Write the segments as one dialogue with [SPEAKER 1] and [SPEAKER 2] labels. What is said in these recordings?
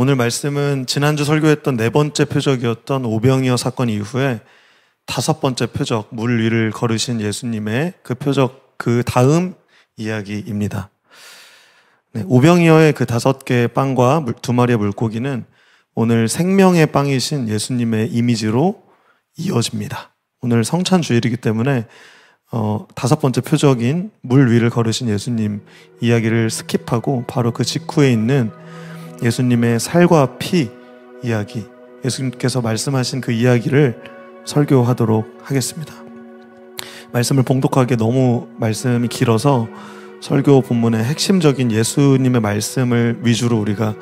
[SPEAKER 1] 오늘 말씀은 지난주 설교했던 네 번째 표적이었던 오병이어 사건 이후에 다섯 번째 표적, 물 위를 걸으신 예수님의 그 표적 그 다음 이야기입니다. 네, 오병이어의 그 5개의 빵과 2마리의 물고기는 오늘 생명의 빵이신 예수님의 이미지로 이어집니다. 오늘 성찬주일이기 때문에 5번째 표적인 물 위를 걸으신 예수님 이야기를 스킵하고 바로 그 직후에 있는 예수님의 살과 피 이야기, 예수님께서 말씀하신 그 이야기를 설교하도록 하겠습니다. 말씀을 봉독하기에 너무 말씀이 길어서 설교 본문의 핵심적인 예수님의 말씀을 위주로 우리가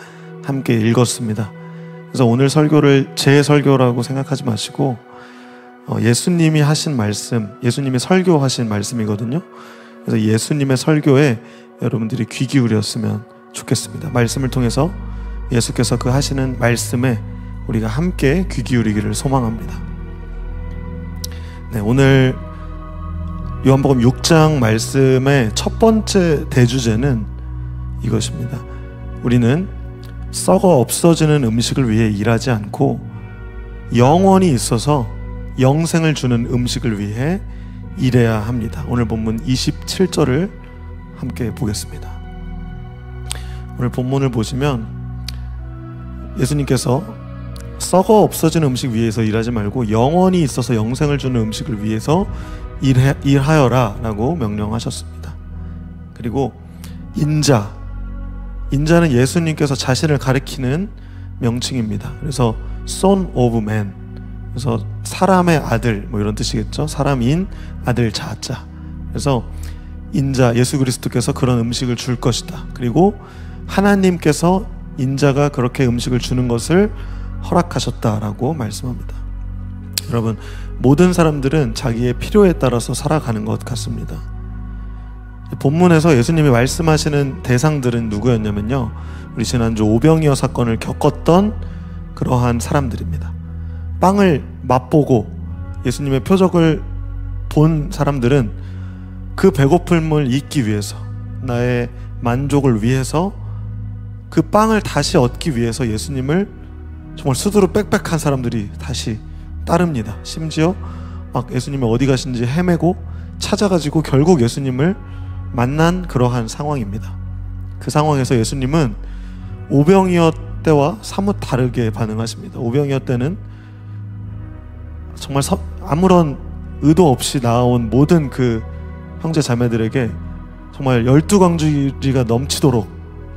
[SPEAKER 1] 함께 읽었습니다. 그래서 오늘 설교를 제 설교라고 생각하지 마시고 예수님이 하신 말씀, 예수님이 설교하신 말씀이거든요. 그래서 예수님의 설교에 여러분들이 귀 기울였으면 좋겠습니다. 말씀을 통해서 예수께서 그 하시는 말씀에 우리가 함께 귀 기울이기를 소망합니다. 네, 오늘 요한복음 6장 말씀의 첫 번째 대주제는 이것입니다. 우리는 썩어 없어지는 음식을 위해 일하지 않고 영원히 있어서 영생을 주는 음식을 위해 일해야 합니다. 오늘 본문 27절을 함께 보겠습니다. 오늘 본문을 보시면 예수님께서 썩어 없어지는 음식 위해서 일하지 말고 영원히 있어서 영생을 주는 음식을 위해서 일하여라 라고 명령하셨습니다. 그리고 인자는 예수님께서 자신을 가리키는 명칭입니다. 그래서 Son of Man, 그래서 사람의 아들 뭐 이런 뜻이겠죠. 사람인 아들 자자. 그래서 인자, 예수 그리스도께서 그런 음식을 줄 것이다. 그리고 하나님께서 인자가 그렇게 음식을 주는 것을 허락하셨다라고 말씀합니다. 여러분, 모든 사람들은 자기의 필요에 따라서 살아가는 것 같습니다. 본문에서 예수님이 말씀하시는 대상들은 누구였냐면요, 우리 지난주 오병이어 사건을 겪었던 그러한 사람들입니다. 빵을 맛보고 예수님의 표적을 본 사람들은 그 배고픔을 잊기 위해서, 나의 만족을 위해서, 그 빵을 다시 얻기 위해서 예수님을 정말 수두룩 빽빽한 사람들이 다시 따릅니다. 심지어 막 예수님이 어디 가신지 헤매고 찾아가지고 결국 예수님을 만난 그러한 상황입니다. 그 상황에서 예수님은 오병이어 때와 사뭇 다르게 반응하십니다. 오병이어 때는 정말 아무런 의도 없이 나온 모든 그 형제 자매들에게 정말 12광주리가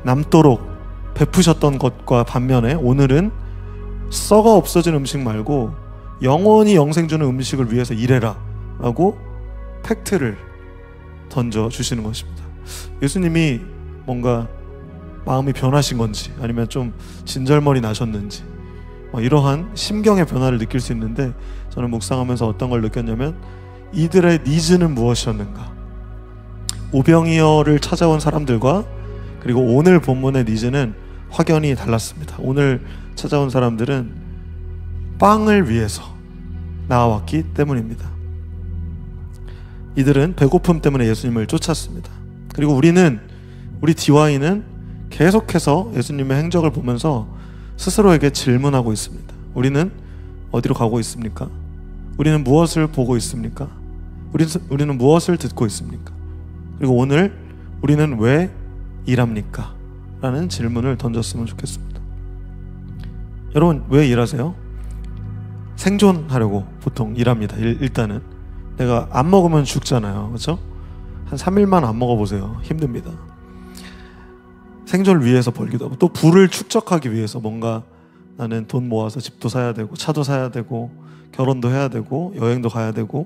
[SPEAKER 1] 남도록 베푸셨던 것과 반면에 오늘은 썩어 없어진 음식 말고 영원히 영생 주는 음식을 위해서 일해라 라고 팩트를 던져주시는 것입니다. 예수님이 뭔가 마음이 변하신 건지 아니면 좀 진절머리 나셨는지 이러한 심경의 변화를 느낄 수 있는데, 저는 묵상하면서 어떤 걸 느꼈냐면 이들의 니즈는 무엇이었는가, 오병이어를 찾아온 사람들과 그리고 오늘 본문의 니즈는 확연히 달랐습니다. 오늘 찾아온 사람들은 빵을 위해서 나와왔기 때문입니다. 이들은 배고픔 때문에 예수님을 쫓았습니다. 그리고 우리 DY는 계속해서 예수님의 행적을 보면서 스스로에게 질문하고 있습니다. 우리는 어디로 가고 있습니까? 우리는 무엇을 보고 있습니까? 우리는 무엇을 듣고 있습니까? 그리고 오늘 우리는 왜 일합니까? 라는 질문을 던졌으면 좋겠습니다. 여러분, 왜 일하세요? 생존하려고 보통 일합니다. 일단은 내가 안 먹으면 죽잖아요. 그렇죠? 한 3일만 안 먹어보세요. 힘듭니다. 생존을 위해서 벌기도 하고, 또 부를 축적하기 위해서 뭔가 나는 돈 모아서 집도 사야 되고 차도 사야 되고 결혼도 해야 되고 여행도 가야 되고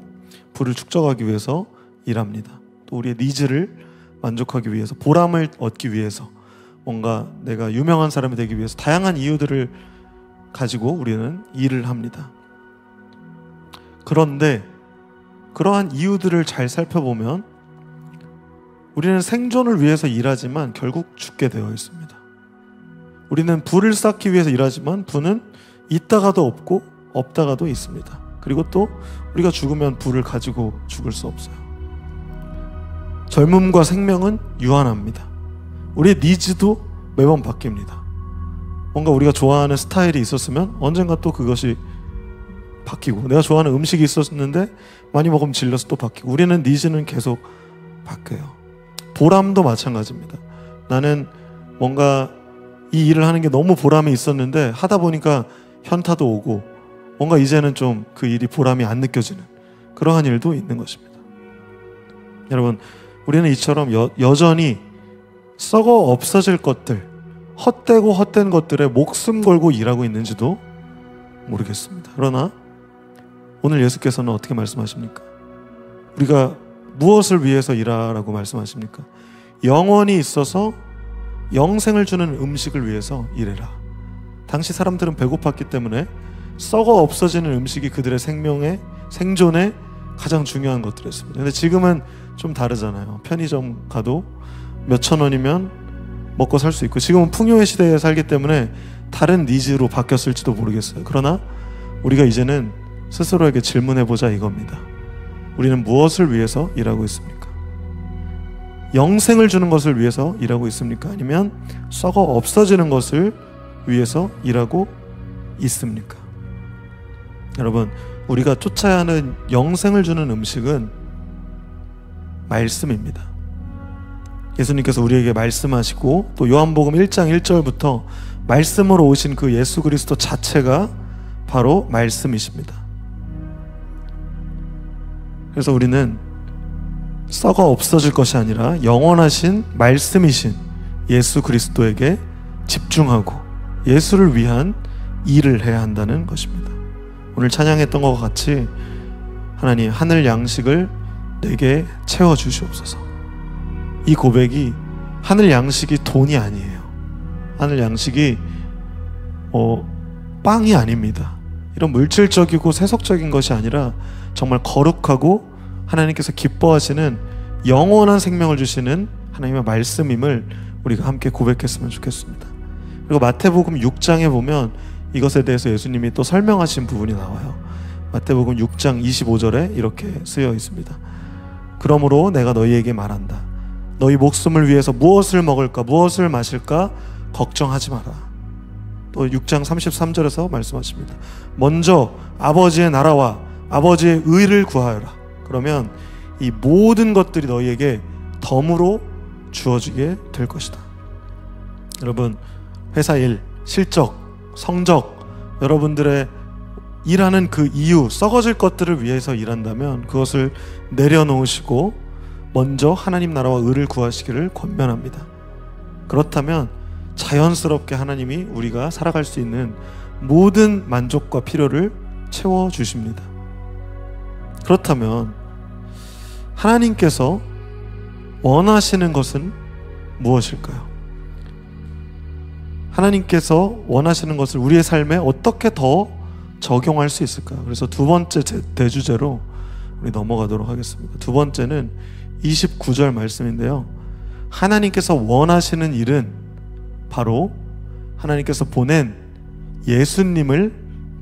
[SPEAKER 1] 부를 축적하기 위해서 일합니다. 또 우리의 니즈를 만족하기 위해서, 보람을 얻기 위해서, 뭔가 내가 유명한 사람이 되기 위해서 다양한 이유들을 가지고 우리는 일을 합니다. 그런데 그러한 이유들을 잘 살펴보면 우리는 생존을 위해서 일하지만 결국 죽게 되어 있습니다. 우리는 부를 쌓기 위해서 일하지만 부는 있다가도 없고 없다가도 있습니다. 그리고 또 우리가 죽으면 부를 가지고 죽을 수 없어요. 젊음과 생명은 유한합니다. 우리의 니즈도 매번 바뀝니다. 뭔가 우리가 좋아하는 스타일이 있었으면 언젠가 또 그것이 바뀌고, 내가 좋아하는 음식이 있었는데 많이 먹으면 질려서 또 바뀌고, 우리는 니즈는 계속 바뀌어요. 보람도 마찬가지입니다. 나는 뭔가 이 일을 하는 게 너무 보람이 있었는데 하다 보니까 현타도 오고 뭔가 이제는 좀 그 일이 보람이 안 느껴지는 그러한 일도 있는 것입니다. 여러분, 우리는 이처럼 여전히 썩어 없어질 것들, 헛되고 헛된 것들에 목숨 걸고 일하고 있는지도 모르겠습니다. 그러나 오늘 예수께서는 어떻게 말씀하십니까? 우리가 무엇을 위해서 일하라고 말씀하십니까? 영원히 있어서 영생을 주는 음식을 위해서 일해라. 당시 사람들은 배고팠기 때문에 썩어 없어지는 음식이 그들의 생존에 가장 중요한 것들이었습니다. 근데 지금은 좀 다르잖아요. 편의점 가도 몇천 원이면 먹고 살 수 있고, 지금은 풍요의 시대에 살기 때문에 다른 니즈로 바뀌었을지도 모르겠어요. 그러나 우리가 이제는 스스로에게 질문해보자 이겁니다. 우리는 무엇을 위해서 일하고 있습니까? 영생을 주는 것을 위해서 일하고 있습니까? 아니면 썩어 없어지는 것을 위해서 일하고 있습니까? 여러분, 우리가 쫓아야 하는 영생을 주는 음식은 말씀입니다. 예수님께서 우리에게 말씀하시고, 또 요한복음 1장 1절부터 말씀으로 오신 그 예수 그리스도 자체가 바로 말씀이십니다. 그래서 우리는 썩어 없어질 것이 아니라 영원하신 말씀이신 예수 그리스도에게 집중하고 예수를 위한 일을 해야 한다는 것입니다. 오늘 찬양했던 것과 같이 하나님, 하늘 양식을 내게 채워주시옵소서. 이 고백이, 하늘 양식이 돈이 아니에요. 하늘 양식이 빵이 아닙니다. 이런 물질적이고 세속적인 것이 아니라 정말 거룩하고 하나님께서 기뻐하시는 영원한 생명을 주시는 하나님의 말씀임을 우리가 함께 고백했으면 좋겠습니다. 그리고 마태복음 6장에 보면 이것에 대해서 예수님이 또 설명하신 부분이 나와요. 마태복음 6장 25절에 이렇게 쓰여 있습니다. 그러므로 내가 너희에게 말한다. 너희 목숨을 위해서 무엇을 먹을까 무엇을 마실까 걱정하지 마라. 또 6장 33절에서 말씀하십니다. 먼저 아버지의 나라와 아버지의 의를 구하여라. 그러면 이 모든 것들이 너희에게 덤으로 주어지게 될 것이다. 여러분, 회사 일, 실적, 성적, 여러분들의 일하는 그 이유, 썩어질 것들을 위해서 일한다면 그것을 내려놓으시고 먼저 하나님 나라와 의를 구하시기를 권면합니다. 그렇다면 자연스럽게 하나님이 우리가 살아갈 수 있는 모든 만족과 필요를 채워주십니다. 그렇다면 하나님께서 원하시는 것은 무엇일까요? 하나님께서 원하시는 것을 우리의 삶에 어떻게 더 적용할 수 있을까요? 그래서 두 번째 대주제로 우리 넘어가도록 하겠습니다. 두 번째는 29절 말씀인데요. 하나님께서 원하시는 일은 바로 하나님께서 보낸 예수님을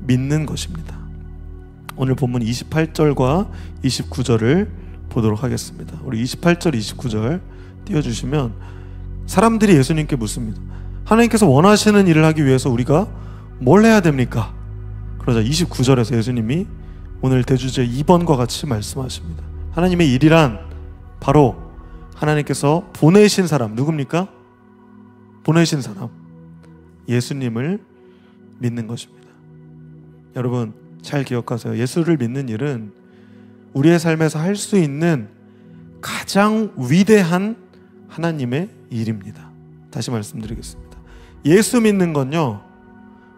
[SPEAKER 1] 믿는 것입니다. 오늘 본문 28절과 29절을 보도록 하겠습니다. 우리 28절, 29절 띄워주시면 사람들이 예수님께 묻습니다. 하나님께서 원하시는 일을 하기 위해서 우리가 뭘 해야 됩니까? 그러자 29절에서 예수님이 오늘 대주제 2번과 같이 말씀하십니다. 하나님의 일이란 바로 하나님께서 보내신 사람, 누굽니까? 보내신 사람, 예수님을 믿는 것입니다. 여러분, 잘 기억하세요. 예수를 믿는 일은 우리의 삶에서 할 수 있는 가장 위대한 하나님의 일입니다. 다시 말씀드리겠습니다. 예수 믿는 건요,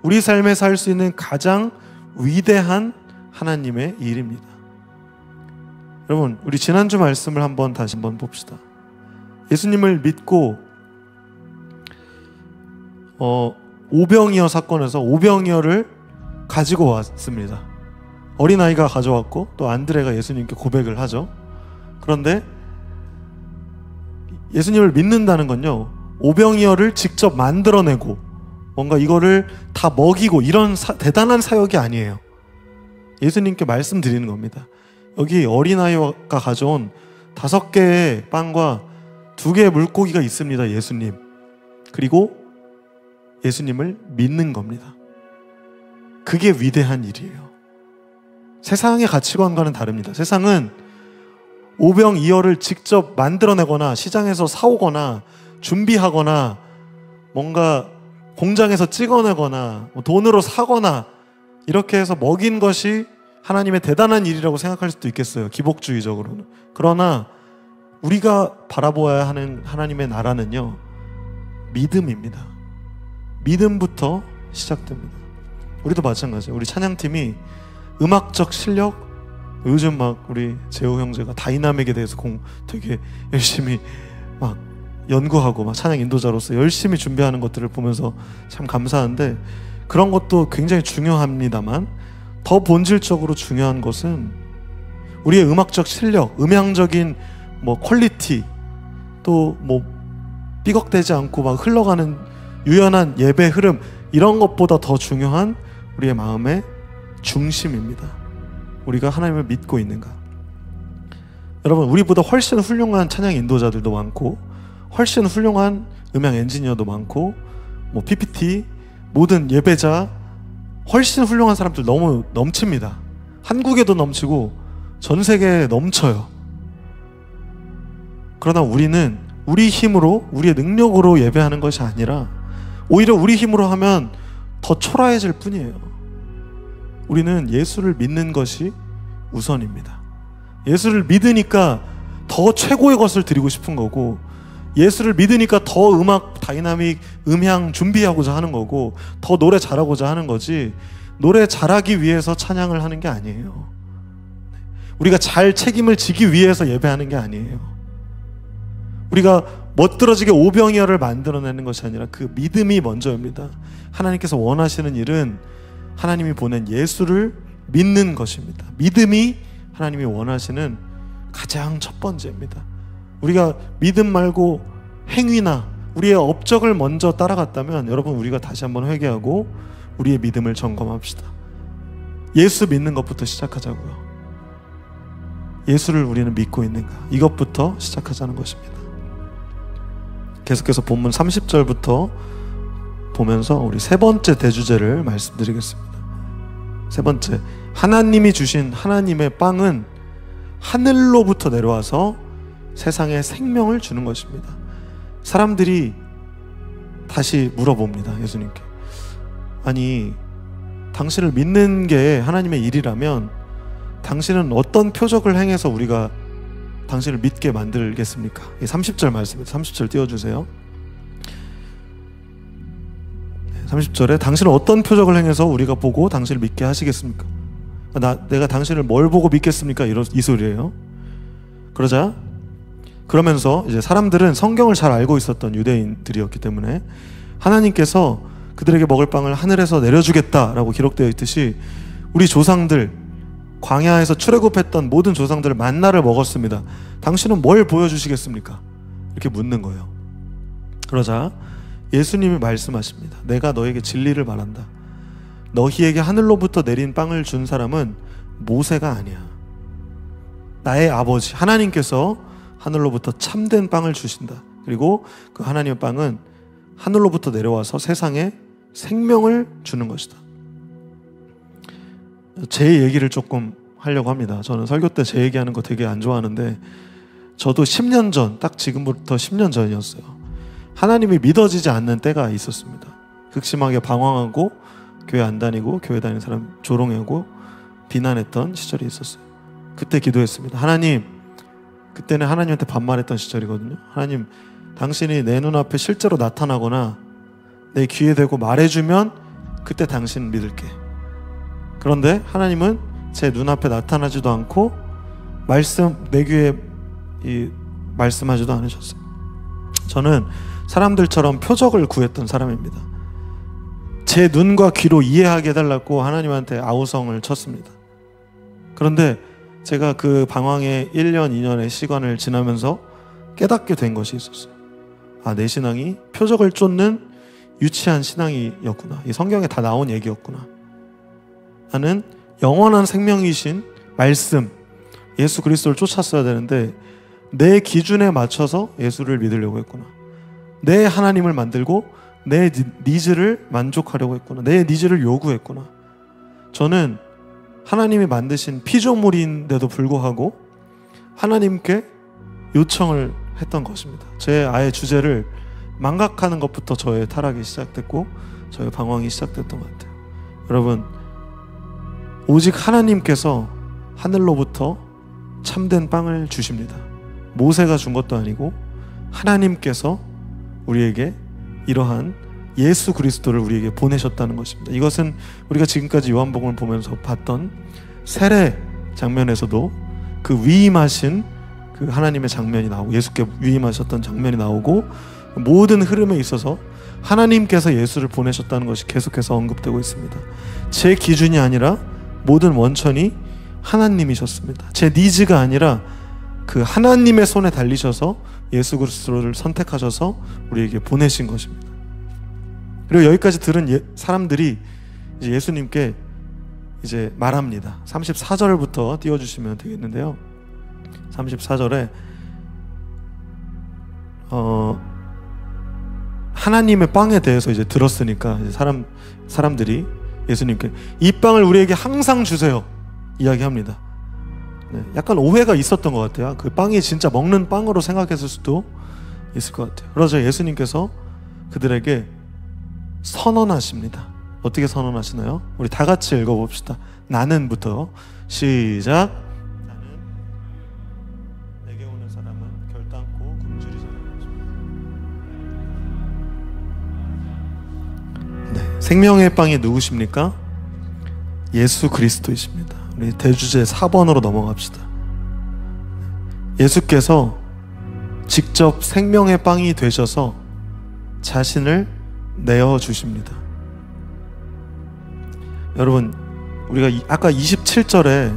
[SPEAKER 1] 우리 삶에서 할 수 있는 가장 위대한 하나님의 일입니다. 여러분, 우리 지난주 말씀을 다시 한번 봅시다. 예수님을 믿고 오병이어 사건에서 오병이어를 가지고 왔습니다. 어린아이가 가져왔고 또 안드레가 예수님께 고백을 하죠. 그런데 예수님을 믿는다는 건요, 오병이어를 직접 만들어내고 뭔가 이거를 다 먹이고 이런 대단한 사역이 아니에요. 예수님께 말씀드리는 겁니다. 여기 어린아이가 가져온 5개의 빵과 2개의 물고기가 있습니다. 예수님. 그리고 예수님을 믿는 겁니다. 그게 위대한 일이에요. 세상의 가치관과는 다릅니다. 세상은 오병이어를 직접 만들어내거나 시장에서 사오거나 준비하거나 뭔가 공장에서 찍어내거나 돈으로 사거나 이렇게 해서 먹인 것이 하나님의 대단한 일이라고 생각할 수도 있겠어요. 기복주의적으로는. 그러나 우리가 바라보아야 하는 하나님의 나라는요, 믿음입니다. 믿음부터 시작됩니다. 우리도 마찬가지예요. 우리 찬양팀이 음악적 실력, 요즘 막 우리 재호 형제가 다이나믹에 대해서 되게 열심히 막 연구하고 막 찬양 인도자로서 열심히 준비하는 것들을 보면서 참 감사한데, 그런 것도 굉장히 중요합니다만 더 본질적으로 중요한 것은 우리의 음악적 실력, 음향적인 뭐 퀄리티, 또 뭐 삐걱대지 않고 막 흘러가는 유연한 예배 흐름, 이런 것보다 더 중요한 우리의 마음의 중심입니다. 우리가 하나님을 믿고 있는가? 여러분, 우리보다 훨씬 훌륭한 찬양 인도자들도 많고 훨씬 훌륭한 음향 엔지니어도 많고 뭐 PPT, 모든 예배자, 훨씬 훌륭한 사람들 너무 넘칩니다. 한국에도 넘치고 전 세계에 넘쳐요. 그러나 우리는 우리 힘으로, 우리의 능력으로 예배하는 것이 아니라 오히려 우리 힘으로 하면 더 초라해질 뿐이에요. 우리는 예수를 믿는 것이 우선입니다. 예수를 믿으니까 더 최고의 것을 드리고 싶은 거고, 예수를 믿으니까 더 음악, 다이나믹, 음향 준비하고자 하는 거고, 더 노래 잘하고자 하는 거지, 노래 잘하기 위해서 찬양을 하는 게 아니에요. 우리가 잘 책임을 지기 위해서 예배하는 게 아니에요. 우리가 멋들어지게 오병이어를 만들어내는 것이 아니라 그 믿음이 먼저입니다. 하나님께서 원하시는 일은 하나님이 보낸 예수를 믿는 것입니다. 믿음이 하나님이 원하시는 가장 첫 번째입니다. 우리가 믿음 말고 행위나 우리의 업적을 먼저 따라갔다면 여러분, 우리가 다시 한번 회개하고 우리의 믿음을 점검합시다. 예수 믿는 것부터 시작하자고요. 예수를 우리는 믿고 있는가? 이것부터 시작하자는 것입니다. 계속해서 본문 30절부터 보면서 우리 세 번째 대주제를 말씀드리겠습니다. 세 번째, 하나님이 주신 하나님의 빵은 하늘로부터 내려와서 세상에 생명을 주는 것입니다. 사람들이 다시 물어봅니다. 예수님께, 아니 당신을 믿는 게 하나님의 일이라면 당신은 어떤 표적을 행해서 우리가 당신을 믿게 만들겠습니까? 30절 말씀입니다. 30절 띄워주세요. 30절에 당신은 어떤 표적을 행해서 우리가 보고 당신을 믿게 하시겠습니까? 내가 당신을 뭘 보고 믿겠습니까? 이 소리예요. 그러면서 이제 사람들은 성경을 잘 알고 있었던 유대인들이었기 때문에 하나님께서 그들에게 먹을 빵을 하늘에서 내려주겠다라고 기록되어 있듯이 우리 조상들, 광야에서 출애굽했던 모든 조상들을 만나를 먹었습니다. 당신은 뭘 보여주시겠습니까? 이렇게 묻는 거예요. 그러자 예수님이 말씀하십니다. 내가 너에게 진리를 말한다. 너희에게 하늘로부터 내린 빵을 준 사람은 모세가 아니야. 나의 아버지 하나님께서 하늘로부터 참된 빵을 주신다. 그리고 그 하나님의 빵은 하늘로부터 내려와서 세상에 생명을 주는 것이다. 제 얘기를 조금 하려고 합니다. 저는 설교 때 제 얘기하는 거 되게 안 좋아하는데, 저도 10년 전, 딱 지금부터 10년 전이었어요. 하나님이 믿어지지 않는 때가 있었습니다. 극심하게 방황하고 교회 안 다니고 교회 다니는 사람 조롱하고 비난했던 시절이 있었어요. 그때 기도했습니다. 하나님, 그때는 하나님한테 반말했던 시절이거든요. 하나님, 당신이 내 눈앞에 실제로 나타나거나 내 귀에 대고 말해주면 그때 당신 믿을게. 그런데 하나님은 제 눈앞에 나타나지도 않고 내 귀에 말씀하지도 않으셨어요. 저는 사람들처럼 표적을 구했던 사람입니다. 제 눈과 귀로 이해하게 해달라고 하나님한테 아우성을 쳤습니다. 그런데 제가 그 방황의 1년, 2년의 시간을 지나면서 깨닫게 된 것이 있었어요. 내 신앙이 표적을 쫓는 유치한 신앙이었구나. 이 성경에 다 나온 얘기였구나. 나는 영원한 생명이신 말씀, 예수 그리스도를 쫓았어야 되는데 내 기준에 맞춰서 예수를 믿으려고 했구나. 내 하나님을 만들고 내 니즈를 만족하려고 했구나. 내 니즈를 요구했구나. 저는 하나님이 만드신 피조물인데도 불구하고 하나님께 요청을 했던 것입니다. 제 아예 주제를 망각하는 것부터 저의 타락이 시작됐고 저의 방황이 시작됐던 것 같아요. 여러분, 오직 하나님께서 하늘로부터 참된 빵을 주십니다. 모세가 준 것도 아니고 하나님께서 우리에게 이러한 예수 그리스도를 우리에게 보내셨다는 것입니다. 이것은 우리가 지금까지 요한복음을 보면서 봤던 세례 장면에서도 그 위임하신 그 하나님의 장면이 나오고 예수께 위임하셨던 장면이 나오고 모든 흐름에 있어서 하나님께서 예수를 보내셨다는 것이 계속해서 언급되고 있습니다. 제 기준이 아니라 모든 원천이 하나님이셨습니다. 제 니즈가 아니라 그 하나님의 손에 달리셔서 예수 그리스도를 선택하셔서 우리에게 보내신 것입니다. 그리고 여기까지 들은 사람들이 이제 예수님께 이제 말합니다. 34절부터 띄워주시면 되겠는데요. 34절에 하나님의 빵에 대해서 이제 들었으니까 이제 사람들이 예수님께 이 빵을 우리에게 항상 주세요 이야기합니다. 네, 약간 오해가 있었던 것 같아요. 그 빵이 진짜 먹는 빵으로 생각했을 수도 있을 것 같아요. 그래서 예수님께서 그들에게 선언하십니다. 어떻게 선언하시나요? 우리 다 같이 읽어봅시다. 나는부터 시작. 나는 내게 오는 사람은 결단코 굶주리지 않을 것입니다. 네, 생명의 빵이 누구십니까? 예수 그리스도이십니다. 우리 대주제 4번으로 넘어갑시다. 예수께서 직접 생명의 빵이 되셔서 자신을 내어주십니다. 여러분, 우리가 아까 27절에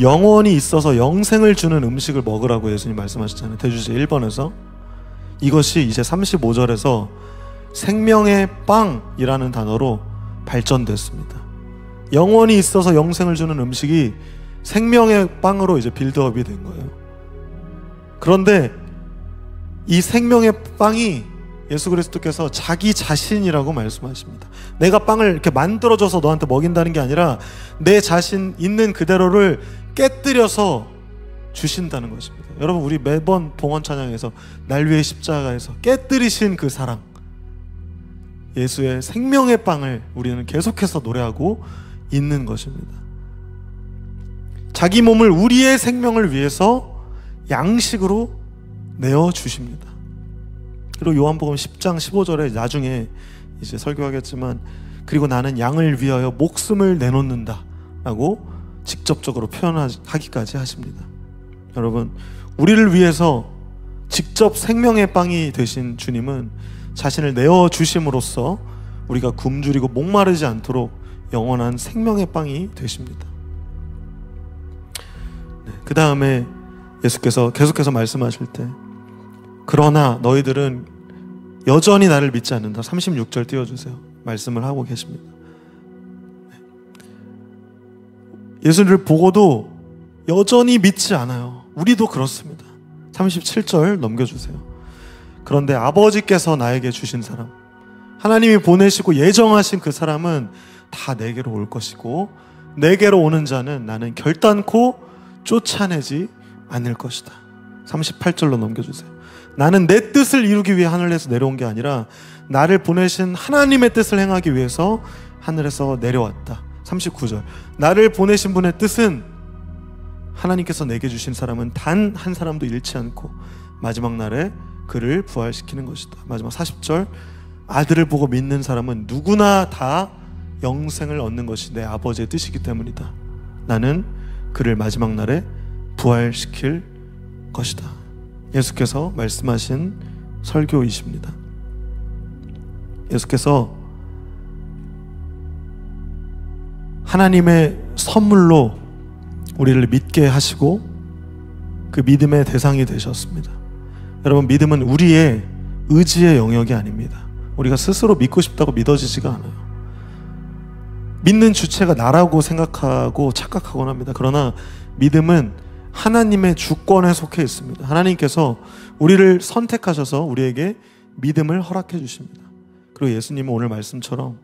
[SPEAKER 1] 영원히 있어서 영생을 주는 음식을 먹으라고 예수님 말씀하셨잖아요. 대주제 1번에서. 이것이 이제 35절에서 생명의 빵이라는 단어로 발전됐습니다. 영원히 있어서 영생을 주는 음식이 생명의 빵으로 이제 빌드업이 된 거예요. 그런데 이 생명의 빵이 예수 그리스도께서 자기 자신이라고 말씀하십니다. 내가 빵을 이렇게 만들어줘서 너한테 먹인다는 게 아니라 내 자신 있는 그대로를 깨뜨려서 주신다는 것입니다. 여러분, 우리 매번 봉헌 찬양에서 날 위해 십자가에서 깨뜨리신 그 사랑, 예수의 생명의 빵을 우리는 계속해서 노래하고 있는 것입니다. 자기 몸을 우리의 생명을 위해서 양식으로 내어주십니다. 그리고 요한복음 10장 15절에 나중에 이제 설교하겠지만, 그리고 나는 양을 위하여 목숨을 내놓는다 라고 직접적으로 표현하기까지 하십니다. 여러분, 우리를 위해서 직접 생명의 빵이 되신 주님은 자신을 내어주심으로써 우리가 굶주리고 목마르지 않도록 영원한 생명의 빵이 되십니다. 네, 그 다음에 예수께서 계속해서 말씀하실 때, 그러나 너희들은 여전히 나를 믿지 않는다. 36절 띄워주세요. 말씀을 하고 계십니다. 예수를 보고도 여전히 믿지 않아요. 우리도 그렇습니다. 37절 넘겨주세요. 그런데 아버지께서 나에게 주신 사람, 하나님이 보내시고 예정하신 그 사람은 다 내게로 올 것이고, 내게로 오는 자는 나는 결단코 쫓아내지 않을 것이다. 38절로 넘겨주세요. 나는 내 뜻을 이루기 위해 하늘에서 내려온 게 아니라 나를 보내신 하나님의 뜻을 행하기 위해서 하늘에서 내려왔다. 39절. 나를 보내신 분의 뜻은, 하나님께서 내게 주신 사람은 단 한 사람도 잃지 않고 마지막 날에 그를 부활시키는 것이다. 마지막 40절. 아들을 보고 믿는 사람은 누구나 다 영생을 얻는 것이 내 아버지의 뜻이기 때문이다. 나는 그를 마지막 날에 부활시킬 것이다. 예수께서 말씀하신 설교이십니다. 예수께서 하나님의 선물로 우리를 믿게 하시고 그 믿음의 대상이 되셨습니다. 여러분, 믿음은 우리의 의지의 영역이 아닙니다. 우리가 스스로 믿고 싶다고 믿어지지가 않아요. 믿는 주체가 나라고 생각하고 착각하곤 합니다. 그러나 믿음은 하나님의 주권에 속해 있습니다. 하나님께서 우리를 선택하셔서 우리에게 믿음을 허락해 주십니다. 그리고 예수님은 오늘 말씀처럼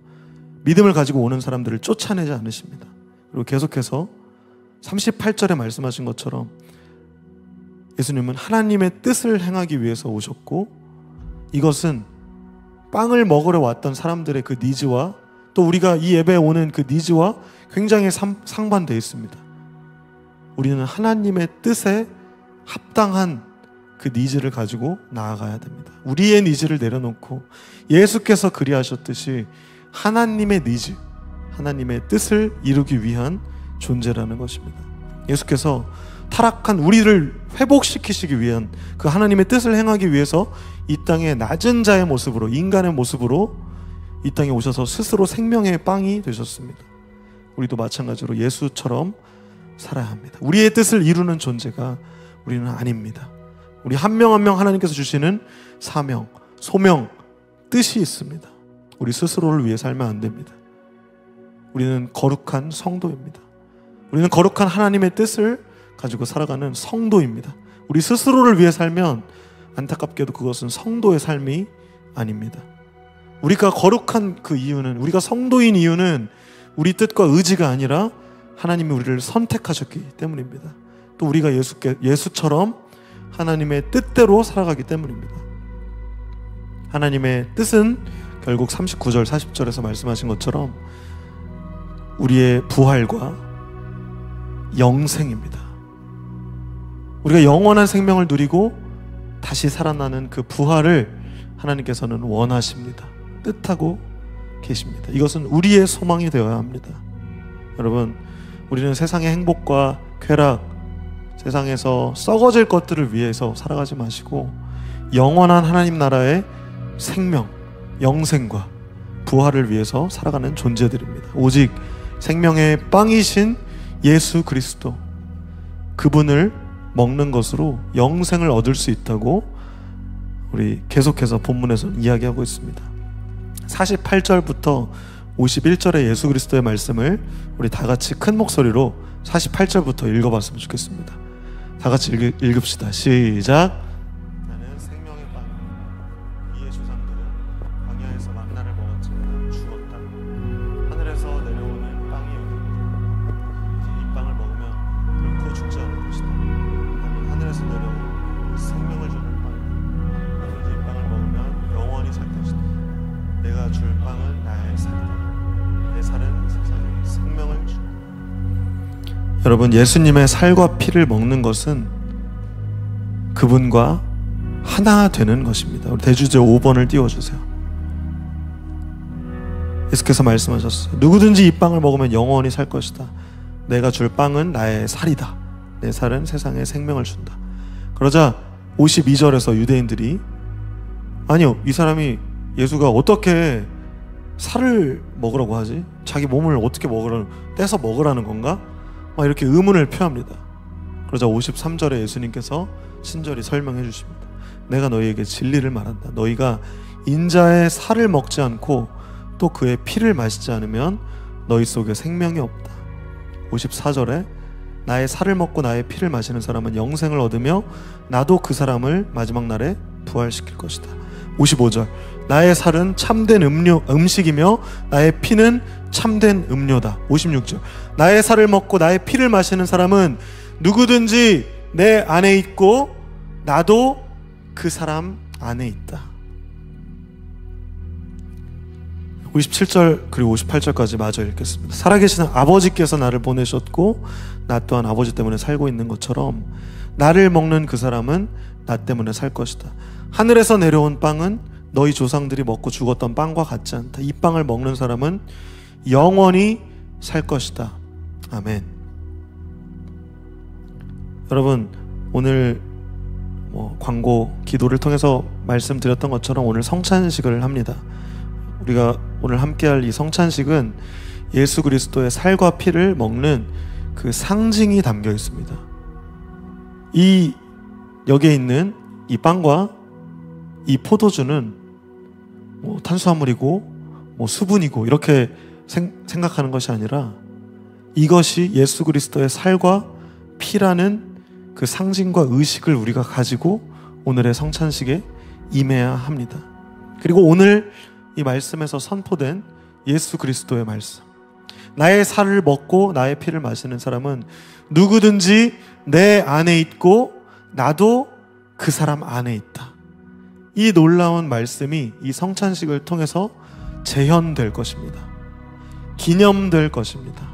[SPEAKER 1] 믿음을 가지고 오는 사람들을 쫓아내지 않으십니다. 그리고 계속해서 38절에 말씀하신 것처럼 예수님은 하나님의 뜻을 행하기 위해서 오셨고, 이것은 빵을 먹으러 왔던 사람들의 그 니즈와 또 우리가 이 예배에 오는 그 니즈와 굉장히 상반되어 있습니다. 우리는 하나님의 뜻에 합당한 그 니즈를 가지고 나아가야 됩니다. 우리의 니즈를 내려놓고 예수께서 그리하셨듯이 하나님의 니즈, 하나님의 뜻을 이루기 위한 존재라는 것입니다. 예수께서 타락한 우리를 회복시키시기 위한 그 하나님의 뜻을 행하기 위해서 이 땅에 낮은 자의 모습으로, 인간의 모습으로 이 땅에 오셔서 스스로 생명의 빵이 되셨습니다. 우리도 마찬가지로 예수처럼 살아야 합니다. 우리의 뜻을 이루는 존재가 우리는 아닙니다. 우리 한 명 한 명 하나님께서 주시는 사명, 소명, 뜻이 있습니다. 우리 스스로를 위해 살면 안 됩니다. 우리는 거룩한 성도입니다. 우리는 거룩한 하나님의 뜻을 가지고 살아가는 성도입니다. 우리 스스로를 위해 살면 안타깝게도 그것은 성도의 삶이 아닙니다. 우리가 거룩한 그 이유는, 우리가 성도인 이유는 우리 뜻과 의지가 아니라 하나님이 우리를 선택하셨기 때문입니다. 또 우리가 예수처럼 하나님의 뜻대로 살아가기 때문입니다. 하나님의 뜻은 결국 39절 40절에서 말씀하신 것처럼 우리의 부활과 영생입니다. 우리가 영원한 생명을 누리고 다시 살아나는 그 부활을 하나님께서는 원하십니다. 뜻하고 계십니다. 이것은 우리의 소망이 되어야 합니다. 여러분, 우리는 세상의 행복과 쾌락, 세상에서 썩어질 것들을 위해서 살아가지 마시고 영원한 하나님 나라의 생명, 영생과 부활을 위해서 살아가는 존재들입니다. 오직 생명의 빵이신 예수 그리스도, 그분을 먹는 것으로 영생을 얻을 수 있다고 우리 계속해서 본문에서 이야기하고 있습니다. 48절부터 51절의 예수 그리스도의 말씀을 우리 다 같이 큰 목소리로 48절부터 읽어봤으면 좋겠습니다. 다 같이 읽읍시다. 시작. 나는 생명의 빵, 이의 조상들은 광야에서 만나를 먹었지만 죽었다. 하늘에서 내려오는 빵이 여기 이 빵을 먹으면 결코 죽지 않을 것이다. 나는 하늘에서 내려온 생명을 주는 빵이다. 너는 이 빵을 먹으면 영원히 살 것이다. 내가 줄 빵은 나의 살이다. 내 살은 세상에 생명을 주다. 여러분, 예수님의 살과 피를 먹는 것은 그분과 하나 되는 것입니다. 우리 대주제 5번을 띄워주세요. 예수께서 말씀하셨어요. 누구든지 이 빵을 먹으면 영원히 살 것이다. 내가 줄 빵은 나의 살이다. 내 살은 세상에 생명을 준다. 그러자 52절에서 유대인들이, 아니요, 이 사람이 예수가 어떻게 살을 먹으라고 하지? 자기 몸을 어떻게 떼서 먹으라는 건가? 막 이렇게 의문을 표합니다. 그러자 53절에 예수님께서 친절히 설명해 주십니다. 내가 너희에게 진리를 말한다. 너희가 인자의 살을 먹지 않고 또 그의 피를 마시지 않으면 너희 속에 생명이 없다. 54절에 나의 살을 먹고 나의 피를 마시는 사람은 영생을 얻으며 나도 그 사람을 마지막 날에 부활시킬 것이다. 55절 나의 살은 참된 음식이며 나의 피는 참된 음료다. 56절 나의 살을 먹고 나의 피를 마시는 사람은 누구든지 내 안에 있고 나도 그 사람 안에 있다. 57절 그리고 58절까지 마저 읽겠습니다. 살아계시는 아버지께서 나를 보내셨고 나 또한 아버지 때문에 살고 있는 것처럼 나를 먹는 그 사람은 나 때문에 살 것이다. 하늘에서 내려온 빵은 너희 조상들이 먹고 죽었던 빵과 같지 않다. 이 빵을 먹는 사람은 영원히 살 것이다. 아멘. 여러분, 오늘 광고 기도를 통해서 말씀드렸던 것처럼 오늘 성찬식을 합니다. 우리가 오늘 함께할 이 성찬식은 예수 그리스도의 살과 피를 먹는 그 상징이 담겨 있습니다. 이 여기에 있는 이 빵과 이 포도주는 탄수화물이고 수분이고 이렇게 생각하는 것이 아니라 이것이 예수 그리스도의 살과 피라는 그 상징과 의식을 우리가 가지고 오늘의 성찬식에 임해야 합니다. 그리고 오늘 이 말씀에서 선포된 예수 그리스도의 말씀. 나의 살을 먹고 나의 피를 마시는 사람은 누구든지 내 안에 있고 나도 그 사람 안에 있다. 이 놀라운 말씀이 이 성찬식을 통해서 재현될 것입니다. 기념될 것입니다.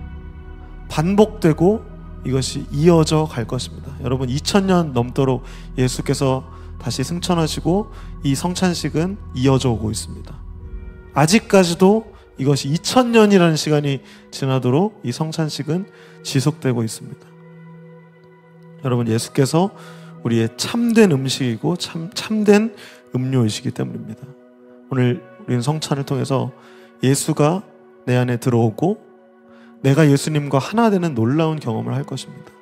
[SPEAKER 1] 반복되고 이것이 이어져 갈 것입니다. 여러분, 2000년 넘도록 예수께서 다시 승천하시고 이 성찬식은 이어져 오고 있습니다. 아직까지도 이것이 2000년이라는 시간이 지나도록 이 성찬식은 지속되고 있습니다. 여러분, 예수께서 우리의 참된 음식이고 참된 음료이시기 때문입니다. 오늘 우리는 성찬을 통해서 예수가 내 안에 들어오고 내가 예수님과 하나 되는 놀라운 경험을 할 것입니다.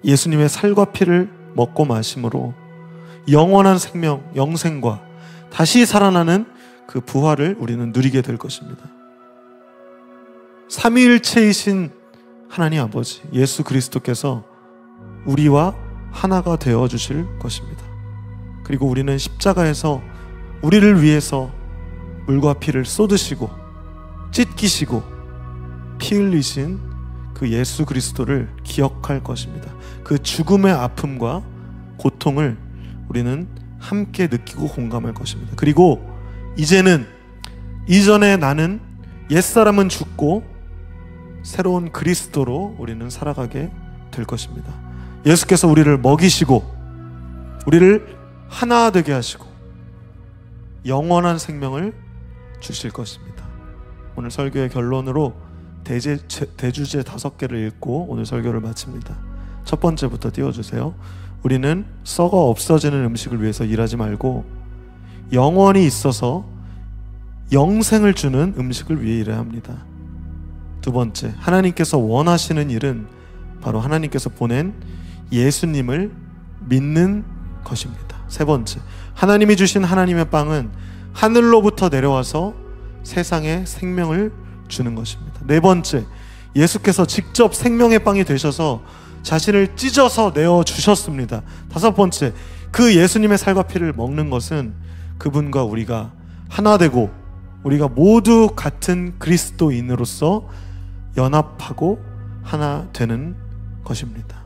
[SPEAKER 1] 예수님의 살과 피를 먹고 마심으로 영원한 생명, 영생과 다시 살아나는 그 부활을 우리는 누리게 될 것입니다. 삼위일체이신 하나님 아버지 예수 그리스도께서 우리와 하나가 되어 주실 것입니다. 그리고 우리는 십자가에서 우리를 위해서 물과 피를 쏟으시고 찢기시고 피 흘리신 그 예수 그리스도를 기억할 것입니다. 그 죽음의 아픔과 고통을 우리는 함께 느끼고 공감할 것입니다. 그리고 이제는 이전에 나는 옛사람은 죽고 새로운 그리스도로 우리는 살아가게 될 것입니다. 예수께서 우리를 먹이시고 우리를 하나 되게 하시고 영원한 생명을 주실 것입니다. 오늘 설교의 결론으로 대주제 5개를 읽고 오늘 설교를 마칩니다. 첫 번째부터 띄워주세요. 우리는 썩어 없어지는 음식을 위해서 일하지 말고 영원히 있어서 영생을 주는 음식을 위해 일해야 합니다. 두 번째, 하나님께서 원하시는 일은 바로 하나님께서 보낸 예수님을 믿는 것입니다. 세 번째, 하나님이 주신 하나님의 빵은 하늘로부터 내려와서 세상에 생명을 주는 것입니다. 네 번째, 예수께서 직접 생명의 빵이 되셔서 자신을 찢어서 내어주셨습니다. 다섯 번째, 그 예수님의 살과 피를 먹는 것은 그분과 우리가 하나 되고 우리가 모두 같은 그리스도인으로서 연합하고 하나 되는 것입니다.